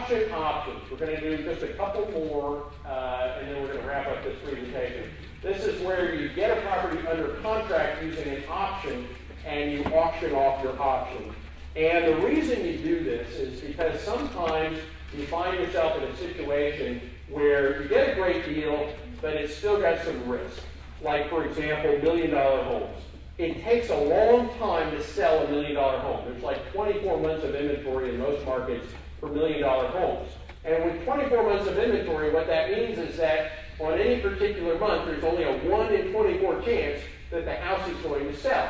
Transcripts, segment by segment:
auction options. We're going to do just a couple more, and then we're going to wrap up this presentation. This is where you get a property under contract using an option, and you auction off your option. And the reason you do this is because sometimes you find yourself in a situation where you get a great deal, but it's still got some risk. Like, for example, $1 million homes. It takes a long time to sell a $1 million home. There's like 24 months of inventory in most markets for $1 million homes. And with 24 months of inventory, what that means is that on any particular month, there's only a 1 in 24 chance that the house is going to sell.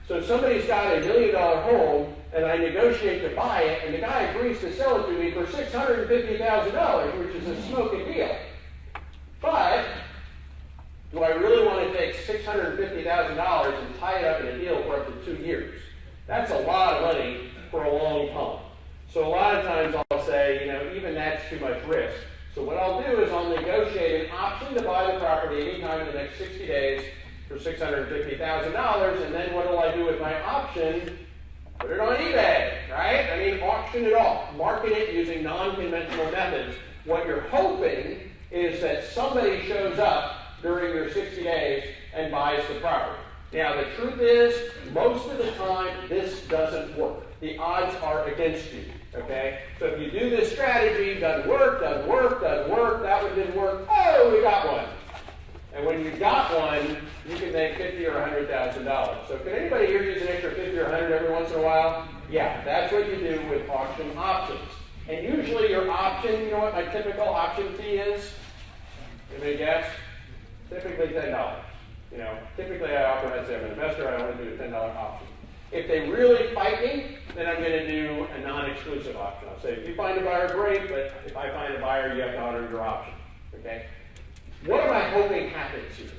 So somebody's got a $1 million home, and I negotiate to buy it, and the guy agrees to sell it to me for $650,000, which is a smoking deal. But do I really want to take $650,000 and tie it up in a deal for up to 2 years? That's a lot of money for a long time. So a lot of times I'll say, even that's too much risk. So what I'll do is I'll negotiate an option to buy the property anytime in the next 60 days for $650,000, and then what will I do with my option? Put it on eBay, right? I mean, auction it off. Market it using non-conventional methods. What you're hoping is that somebody shows up during your 60 days and buys the property. Now, the truth is, most of the time, this doesn't work. The odds are against you, okay? So if you do this strategy, doesn't work, that one didn't work, oh, we got one. And when you got one, you can make $50,000 or $100,000. So can anybody here use an extra $50,000 or $100,000 every once in a while? Yeah, that's what you do with auction options. And usually your option, you know what my typical option fee is? Anybody guess? Typically $10. Typically I offer, I'd say I'm an investor, I want to do a $10 option. If they really fight me, then I'm going to do a non-exclusive option. I'll say, if you find a buyer, great, but if I find a buyer, you have to honor your option. Okay? What am I hoping happens here?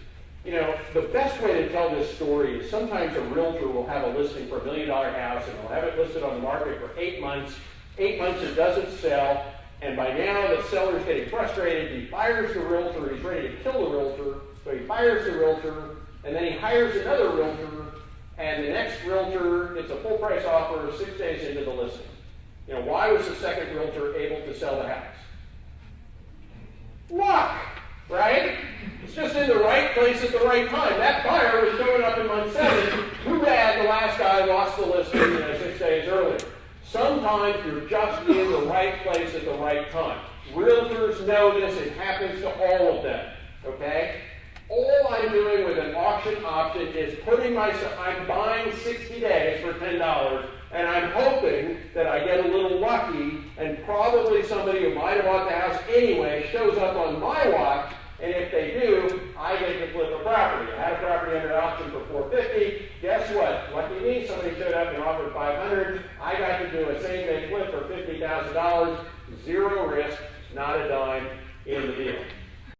The best way to tell this story is sometimes a realtor will have a listing for $1 million house, and they'll have it listed on the market for 8 months. 8 months it doesn't sell, and by now the seller's getting frustrated. He fires the realtor. He's ready to kill the realtor. So he fires the realtor, and then he hires another realtor, and the next realtor gets a full price offer 6 days into the listing. Why was the second realtor able to sell the house? Luck, right? It's just in the right place at the right time. That buyer was showing up in month 7. Too bad the last guy lost the listing 6 days earlier. Sometimes you're just in the right place at the right time. Realtors know this. It happens to all of them, okay? All I'm doing with an auction option is I'm buying 60 days for $10, and I'm hoping that I get a little lucky, and probably somebody who might have bought the house anyway shows up on my watch, and if they do, I get to flip a property. I had a property under option for $450. Guess what? Lucky me, somebody showed up and offered $500. I got to do a same-day flip for $50,000. Zero risk, not a dime in the deal.